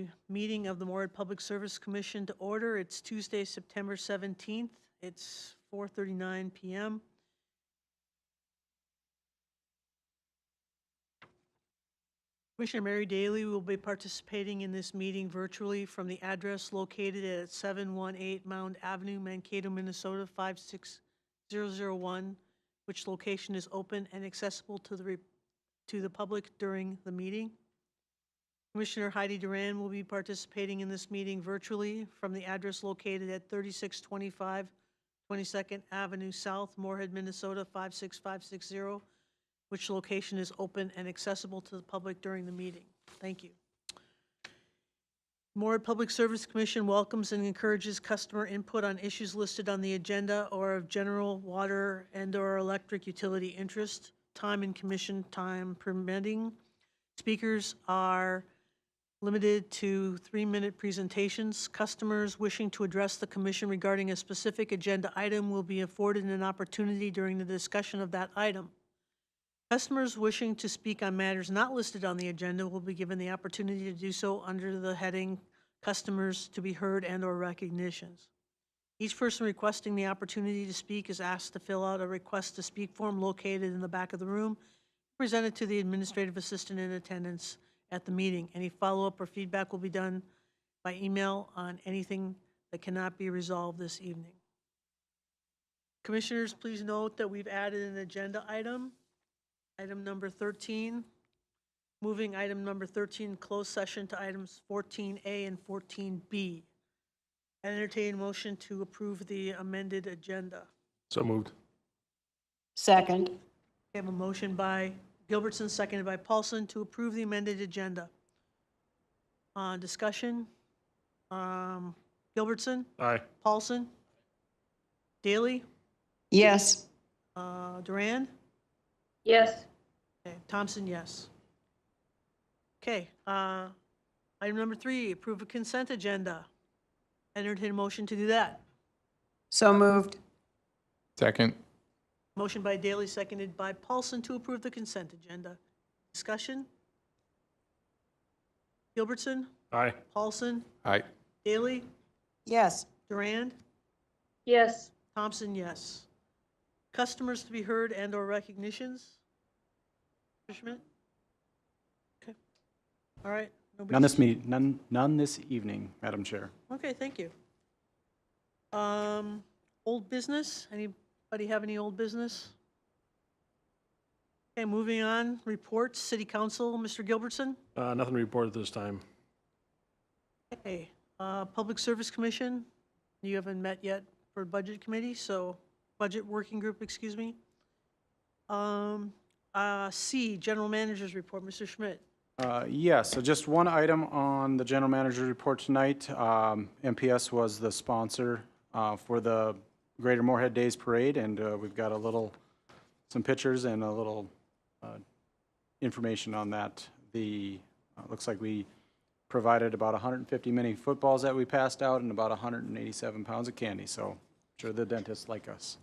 the meeting of the Moorhead Public Service Commission to order. It's Tuesday, September 17th. It's 4:39 p.m. Commissioner Mary Daly will be participating in this meeting virtually from the address located at 718 Mound Avenue, Mankato, Minnesota 56001, which location is open and accessible to the public during the meeting. Commissioner Heidi Duran will be participating in this meeting virtually from the address located at 3625 22nd Avenue South, Moorhead, Minnesota 56560, which location is open and accessible to the public during the meeting. Thank you. Moorhead Public Service Commission welcomes and encourages customer input on issues listed on the agenda or of general water and/or electric utility interest, time and commission time permitting. Speakers are limited to 3-minute presentations. Customers wishing to address the commission regarding a specific agenda item will be afforded an opportunity during the discussion of that item. Customers wishing to speak on matters not listed on the agenda will be given the opportunity to do so under the heading Customers to be Heard and/or Recognitions. Each person requesting the opportunity to speak is asked to fill out a request to speak form located in the back of the room, presented to the administrative assistant in attendance at the meeting. Any follow-up or feedback will be done by email on anything that cannot be resolved this evening. Commissioners, please note that we've added an agenda item, item number 13, moving item number 13 closed session to items 14A and 14B. I entertain a motion to approve the amended agenda. So moved. Second. We have a motion by Gilbertson, seconded by Paulson, to approve the amended agenda. Discussion. Gilbertson, Aye. Paulson, Daly, Yes. Duran, Yes. okay, Thompson, yes. Okay, item number 3, approve a consent agenda. Entertain a motion to do that. So moved. Second. Motion by Daly, seconded by Paulson, to approve the consent agenda. Discussion. Gilbertson, Aye. Paulson, Aye. Daly, Yes. Durand, Yes. Thompson, yes. Customers to be heard and/or recognitions. Mr. Schmidt? Okay. All right. None this meeting, none this evening, Madam Chair. Okay, thank you. Old business? Anybody have any old business? Okay, moving on. Reports, City Council, Mr. Gilbertson? Nothing to report at this time. Okay, Public Service Commission, you haven't met yet for Budget Committee, so, Budget Working Group, excuse me. C, General Manager's Report, Mr. Schmidt. Yes, so just one item on the General Manager's report tonight. MPS was the sponsor for the Greater Moorhead Days Parade, and we've got some pictures and a little information on that. Looks like we provided about 150 mini footballs that we passed out and about 187 pounds of candy, so I'm sure the dentists like us.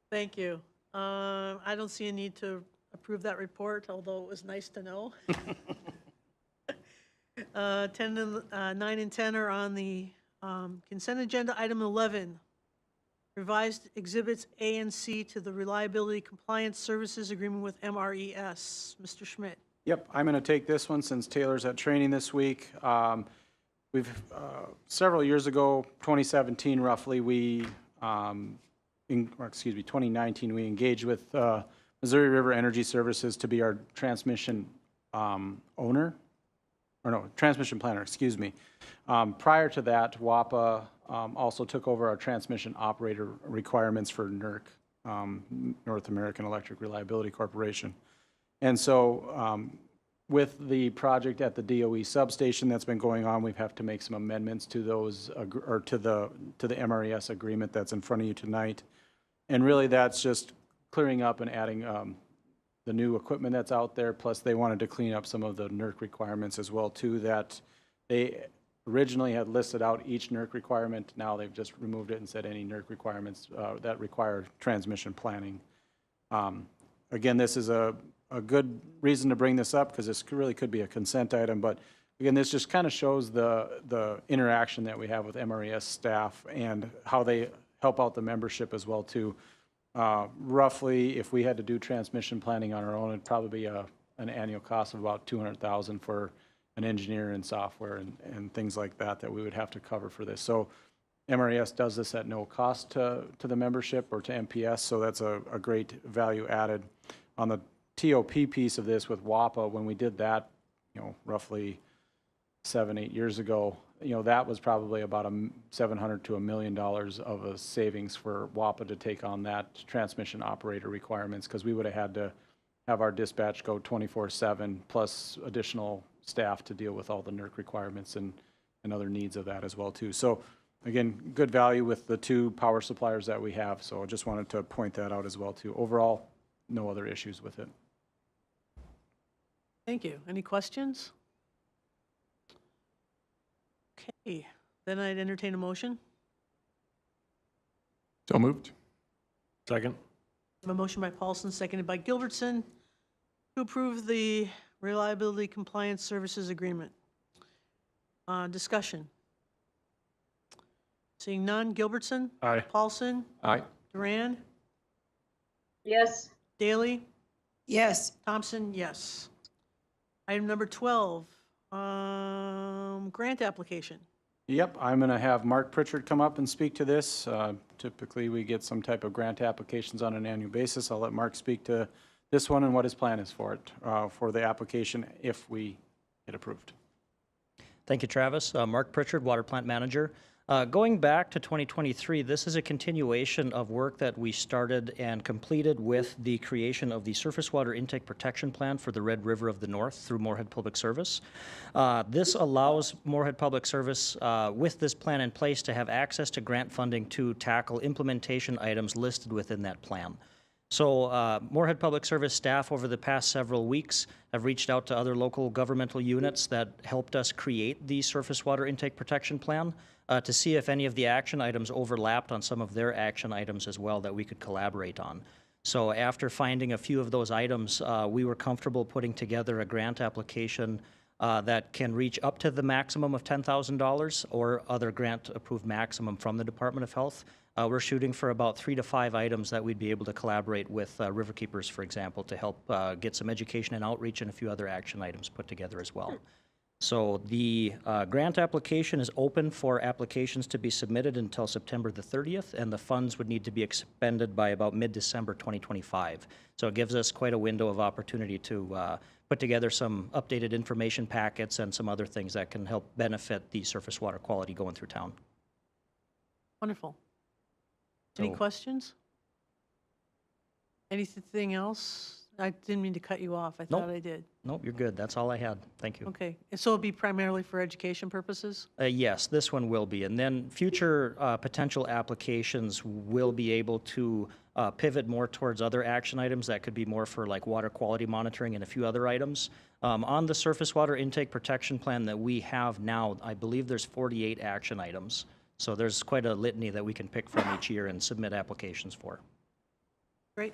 Thank you. I don't see a need to approve that report, although it was nice to know. 9 and 10 are on the consent agenda. Item 11, revised exhibits A and C to the Reliability Compliance Services Agreement with MRES. Mr. Schmidt. Yep, I'm going to take this one since Taylor's at training this week. Several years ago, 2017 roughly, 2019, we engaged with Missouri River Energy Services to be our transmission transmission planner, excuse me. Prior to that, WAPA also took over our transmission operator requirements for NERC, North American Electric Reliability Corporation. And so with the project at the DOE substation that's been going on, we have to make some amendments to those, or to the MRES agreement that's in front of you tonight. And really that's just clearing up and adding the new equipment that's out there, plus they wanted to clean up some of the NERC requirements as well too, that they originally had listed out each NERC requirement. Now they've just removed it and said any NERC requirements that require transmission planning. Again, this is a a good reason to bring this up because this really could be a consent item. But again, this just kind of shows the interaction that we have with MRES staff and how they help out the membership as well too. Roughly, if we had to do transmission planning on our own, it'd probably be an annual cost of about $200,000 for an engineer and software and things like that that we would have to cover for this. So MRES does this at no cost to the membership or to MPS, so that's a great value added. On the TOP piece of this with WAPA, when we did that, roughly 7-8 years ago, that was probably about $700,000 to $1 million of a savings for WAPA to take on that transmission operator requirements, because we would have had to have our dispatch go 24/7 plus additional staff to deal with all the NERC requirements and other needs of that as well too. So again, good value with the 2 power suppliers that we have. So I just wanted to point that out as well too. Overall, no other issues with it. Thank you. Any questions? Okay, then I'd entertain a motion. So moved. Second. I have a motion by Paulson, seconded by Gilbertson, to approve the Reliability Compliance Services Agreement. Discussion. Seeing none, Gilbertson? Aye. Paulson? Aye. Duran? Yes. Daley? Yes. Thompson, yes. Item number 12, grant application. Yep, I'm going to have Mark Pritchard come up and speak to this. Typically, we get some type of grant applications on an annual basis. I'll let Mark speak to this one and what his plan is for it, for the application if we get approved. Thank you, Travis. Mark Pritchard, Water Plant Manager. Going back to 2023, this is a continuation of work that we started and completed with the creation of the Surface Water Intake Protection Plan for the Red River of the North through Moorhead Public Service. This allows Moorhead Public Service, with this plan in place, to have access to grant funding to tackle implementation items listed within that plan. So Moorhead Public Service staff over the past several weeks have reached out to other local governmental units that helped us create the Surface Water Intake Protection Plan to see if any of the action items overlapped on some of their action items as well that we could collaborate on. So after finding a few of those items, we were comfortable putting together a grant application that can reach up to the maximum of $10,000 or other grant-approved maximum from the Department of Health. We're shooting for about 3 to 5 items that we'd be able to collaborate with Riverkeepers, for example, to help get some education and outreach and a few other action items put together as well. So the grant application is open for applications to be submitted until September the 30th, and the funds would need to be expended by about mid-December 2025. So it gives us quite a window of opportunity to put together some updated information packets and some other things that can help benefit the surface water quality going through town. Wonderful. Any So- questions? Anything else? I didn't mean to cut you off. I Nope. thought I did. Nope, you're good. That's all I had. Thank you. Okay, and so it'll be primarily for education purposes? Yes, this one will be. And then future potential applications will be able to pivot more towards other action items that could be more for like water quality monitoring and a few other items. On the surface water intake protection plan that we have now, I believe there's 48 action items. So there's quite a litany that we can pick from each year and submit applications for. Great.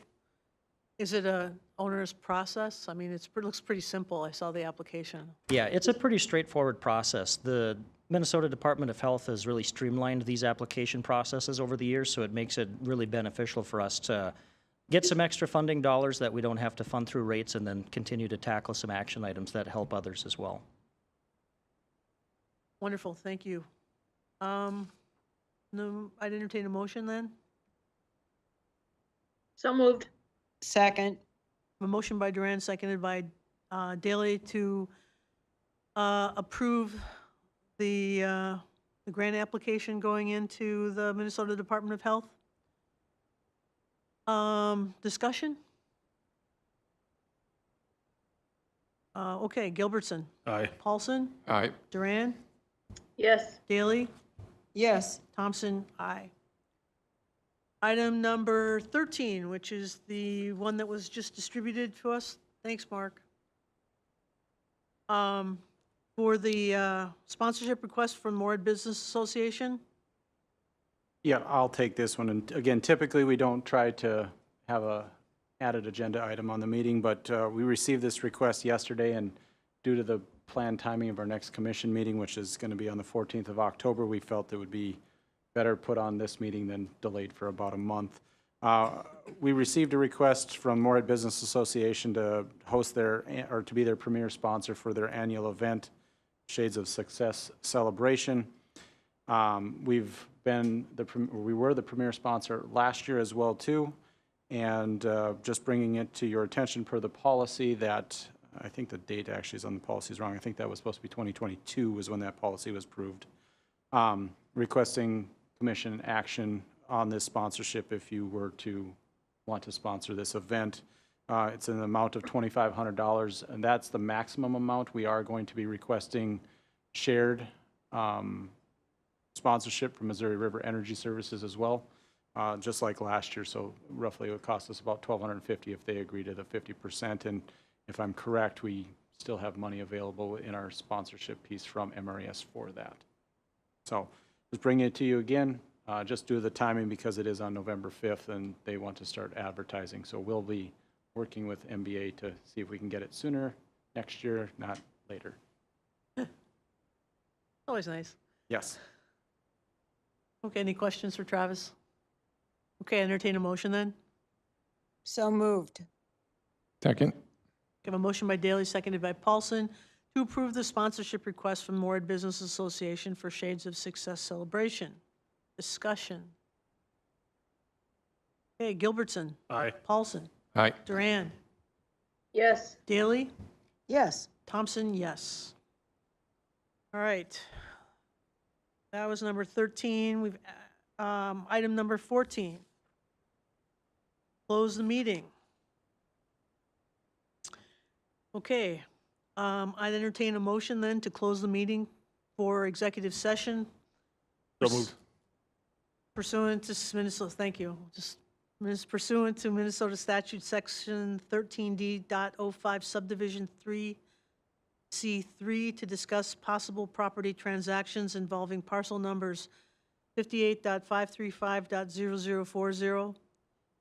Is it a onerous process? I mean, it looks pretty simple. I saw the application. Yeah, it's a pretty straightforward process. The Minnesota Department of Health has really streamlined these application processes over the years, so it makes it really beneficial for us to get some extra funding dollars that we don't have to fund through rates and then continue to tackle some action items that help others as well. Wonderful, thank you. No, I'd entertain a motion then. So moved. Second. A motion by Duran, seconded by Daley to approve the grant application going into the Minnesota Department of Health. Discussion? Okay, Gilbertson, Aye. Paulson, Aye. Duran, Yes. Daley, Yes. Thompson, aye. Item number 13, which is the one that was just distributed to us. Thanks, Mark. For the sponsorship request from Moorhead Business Association. Yeah, I'll take this one. And again, typically we don't try to have a added agenda item on the meeting, but we received this request yesterday, and due to the planned timing of our next commission meeting, which is going to be on the 14th of October, we felt it would be better put on this meeting than delayed for about a month. We received a request from Moorhead Business Association to host or to be their premier sponsor for their annual event, Shades of Success Celebration. We were the premier sponsor last year as well too, and just bringing it to your attention per the policy that, I think the date actually is on the policy is wrong. I think that was supposed to be 2022 was when that policy was approved. Requesting commission action on this sponsorship if you were to want to sponsor this event. It's an amount of $2,500, and that's the maximum amount. We are going to be requesting shared sponsorship from Missouri River Energy Services as well, just like last year. So roughly it would cost us about $1,250 if they agree to the 50%. And if I'm correct, we still have money available in our sponsorship piece from MRES for that. So just bringing it to you again, just due to the timing because it is on November 5th and they want to start advertising. So we'll be working with MBA to see if we can get it sooner next year, not later. Always nice. Yes. Okay, any questions for Travis? Okay, entertain a motion then. So moved. Second. We have a motion by Daley, seconded by Paulson, to approve the sponsorship request from Moorhead Business Association for Shades of Success Celebration. Discussion. Okay, Gilbertson. Aye. Paulson. Aye. Duran. Yes. Daley. Yes. Thompson, yes. All right. That was number 13. We've, item number 14. Close the meeting. Okay, I'd entertain a motion then to close the meeting for executive session So moved. pursuant to Minnesota, thank you, just pursuant to Minnesota statute section 13D.05 subdivision 3C3 to discuss possible property transactions involving parcel numbers 58.535.0040,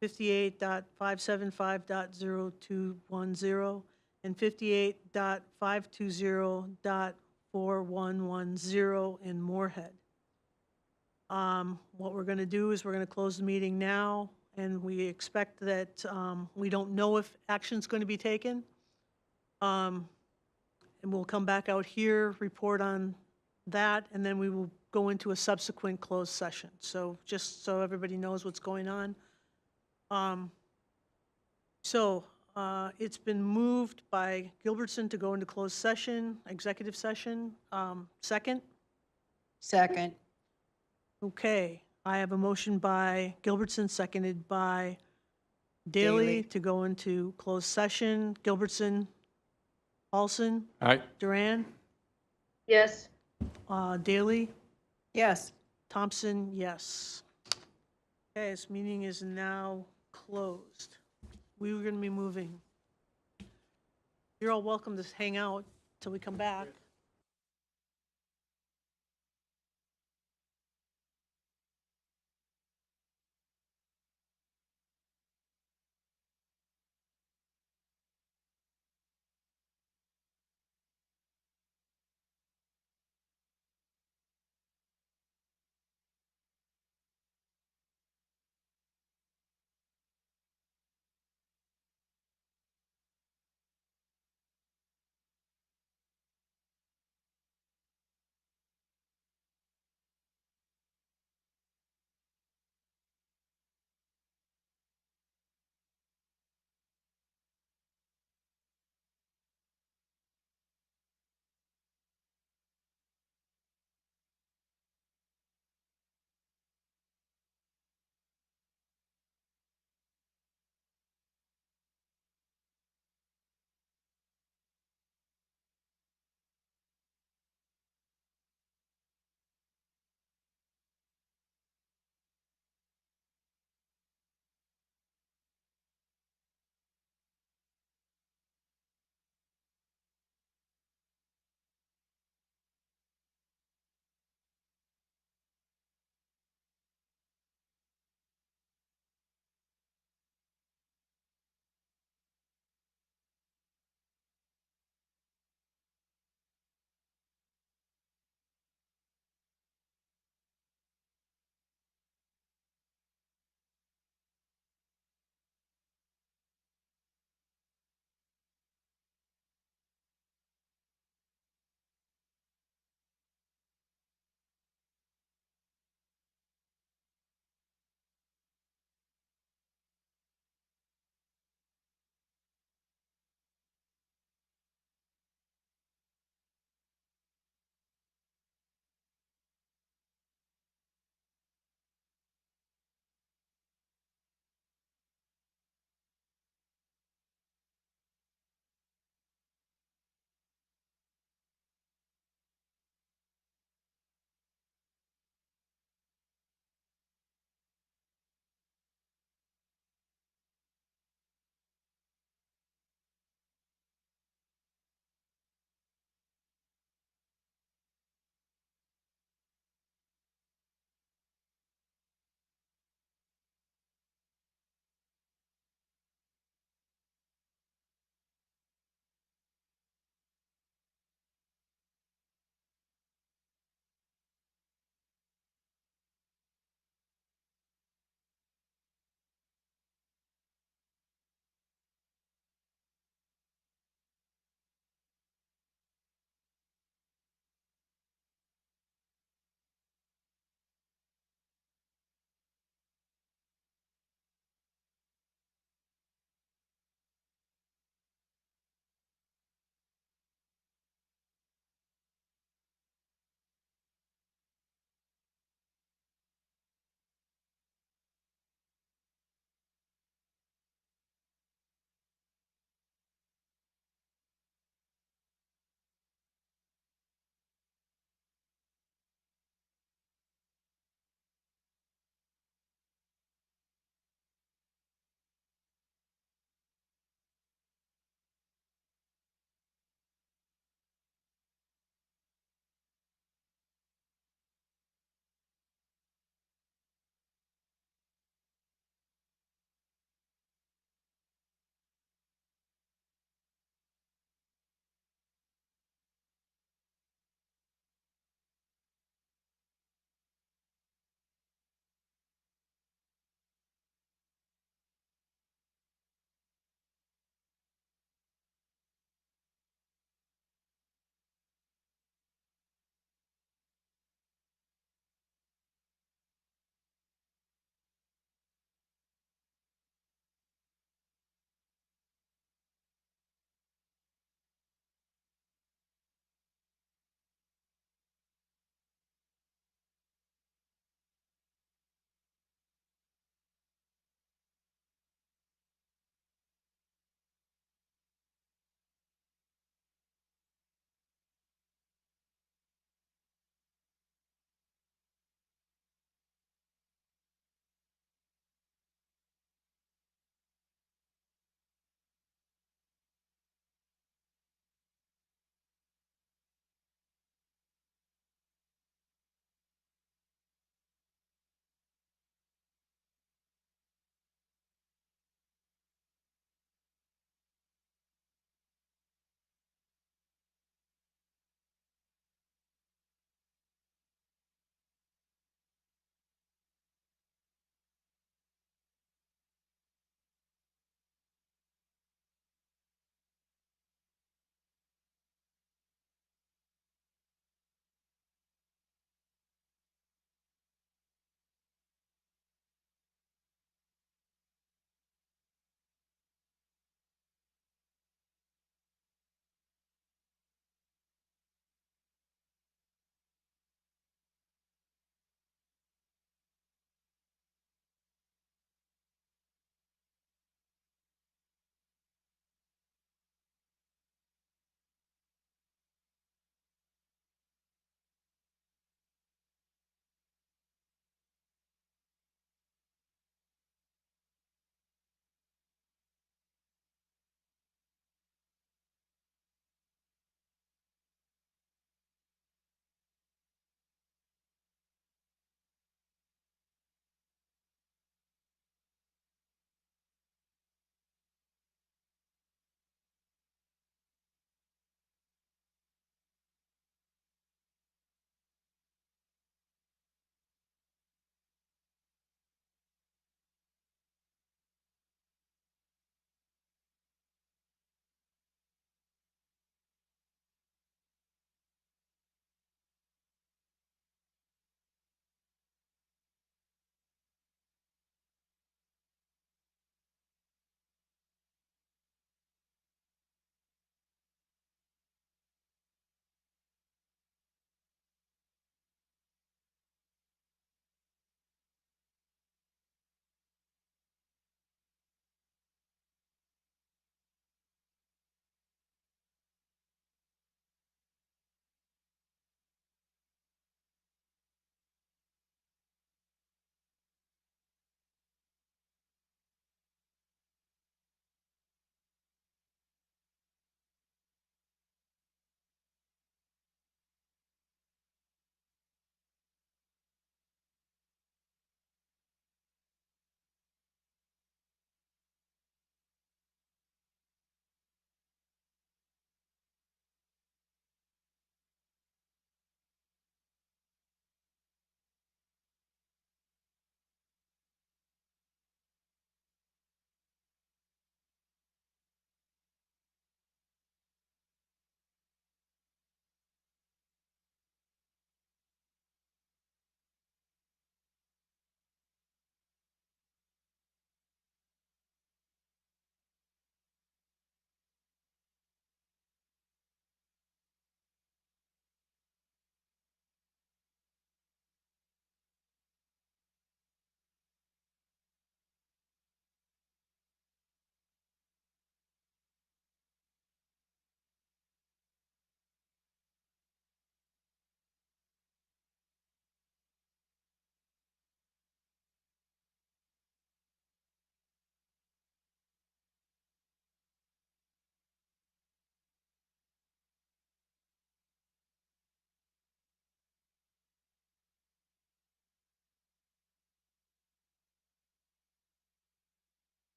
58.575.0210, and 58.520.4110 in Moorhead. What we're going to do is we're going to close the meeting now, and we expect that we don't know if action's going to be taken. And we'll come back out here, report on that, and then we will go into a subsequent closed session. So just so everybody knows what's going on. It's been moved by Gilbertson to go into closed session, executive session. Second? Second. Okay, I have a motion by Gilbertson, seconded by Daley Daley. to go into closed session. Gilbertson, Paulson, Aye. Duran, Yes. Daley, Yes. Thompson, yes. Okay, this meeting is now closed. We were going to be moving. You're all welcome to hang out till we come back.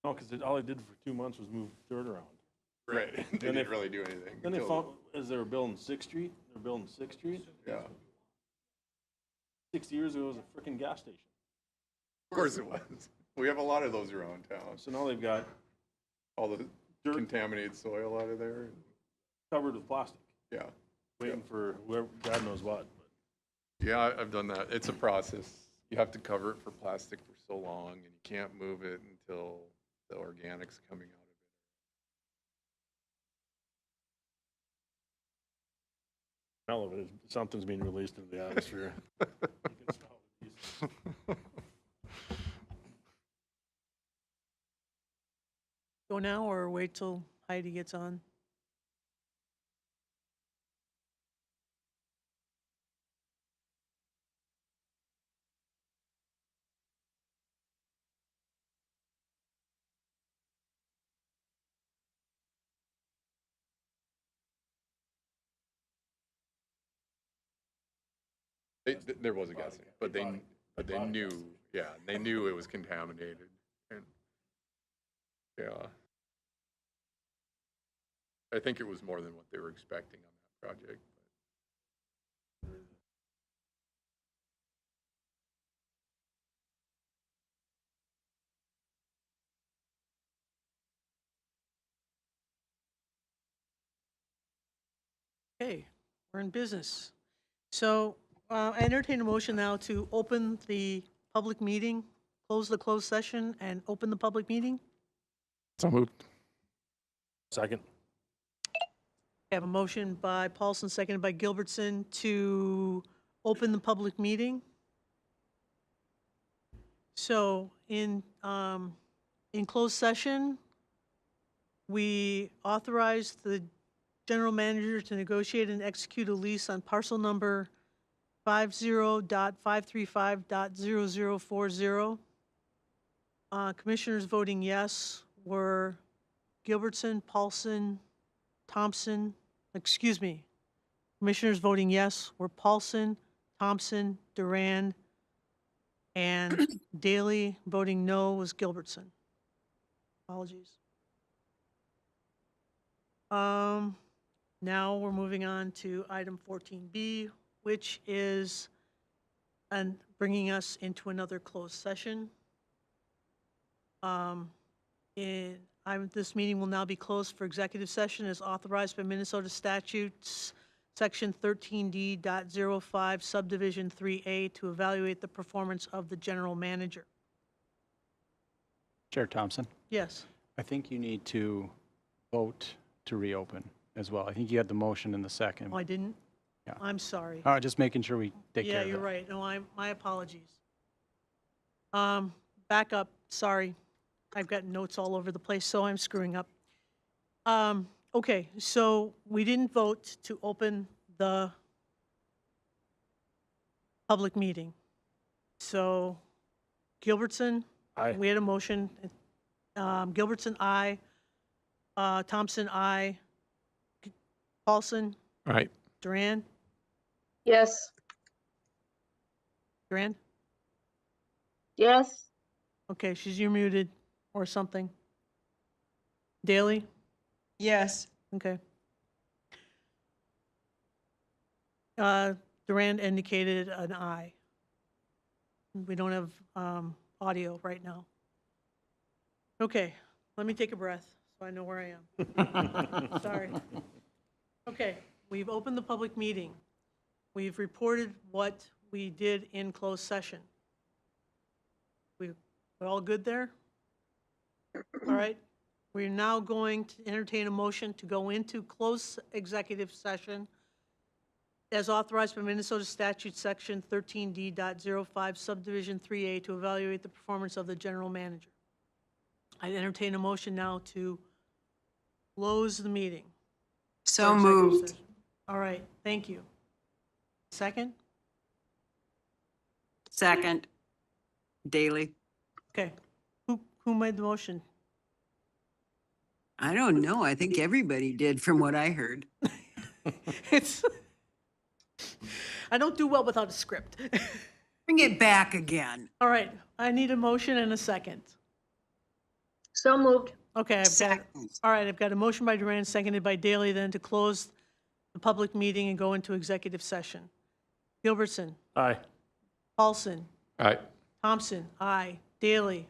No, because all they did for 2 months was move dirt around. Right. They Then didn't really do anything. Then they until- found, as they were building Sixth Street, they were building Sixth Street. Yeah. 6 years ago, it was a frickin' gas station. Of course it was. We have a lot of those around town. So now they've got All the dirt contaminated soil out of there. covered with plastic, Yeah. waiting for whoever, God knows what. Yeah, I've done that. It's a process. You have to cover it for plastic for so long, and you can't move it until the organics coming out Smell of it, something's being released into the atmosphere. You can smell it. of it. Go now or wait till Heidi gets on? There was a gas station, but they knew, yeah, they knew it was contaminated. And yeah. I think it was more than what they were expecting on that project. Okay, we're in business. So I entertain a motion now to open the public meeting, close the closed session, and open the public meeting. So moved. Second. I have a motion by Paulson, seconded by Gilbertson, to open the public meeting. So in closed session, we authorized the general manager to negotiate and execute a lease on parcel number 50.535.0040. Commissioners voting yes were Gilbertson, Paulson, Thompson, Commissioners voting yes were Paulson, Thompson, Durand, and Daley. Voting no was Gilbertson. Apologies. Now we're moving on to item 14B, which is bringing us into another closed session. This meeting will now be closed for executive session as authorized by Minnesota statutes, section 13D.05, subdivision 3A, to evaluate the performance of the general manager. Chair Thompson, Yes. I think you need to vote to reopen as well. I think you had the motion in the second. Oh, I didn't? Yeah. I'm sorry. All right, just making sure we take care Yeah, of that. you're right. No, my apologies. Back up, sorry. I've got notes all over the place, so I'm screwing up. Okay, so we didn't vote to open the public meeting. So Gilbertson, Aye. we had a motion. Gilbertson, aye. Thompson, aye. Paulson, All right. Durand, Yes. Durand? Yes. Okay, you're muted or something. Daley? Yes. Okay. Durand indicated an aye. We don't have audio right now. Okay, let me take a breath so I know where I am. Sorry. Okay, we've opened the public meeting. We've reported what we did in closed session. We're all good there? All right. We're now going to entertain a motion to go into closed executive session as authorized by Minnesota statute section 13D.05 subdivision 3A to evaluate the performance of the general manager. I entertain a motion now to close the meeting. So for executive moved. session. All right, thank you. Second? Second. Daley. Okay. Who made the motion? I don't know. I think everybody did from what I heard. It's, I don't do well without a script. Bring it back again. All right, I need a motion and a second. So moved. Okay, Second. all right, I've got a motion by Duran, seconded by Daley, then to close the public meeting and go into executive session. Gilbertson, Aye. Paulson, Aye. Thompson, aye. Daley,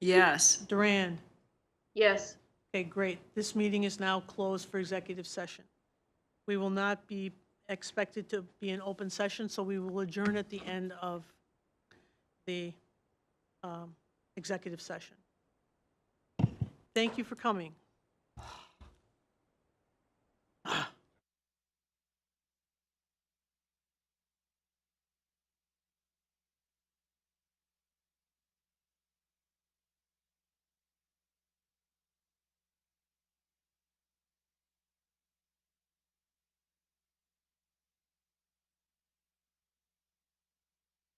Yes. Duran. Yes. Okay, great. This meeting is now closed for executive session. We will not be expected to be in open session, so we will adjourn at the end of the executive session. Thank you for coming.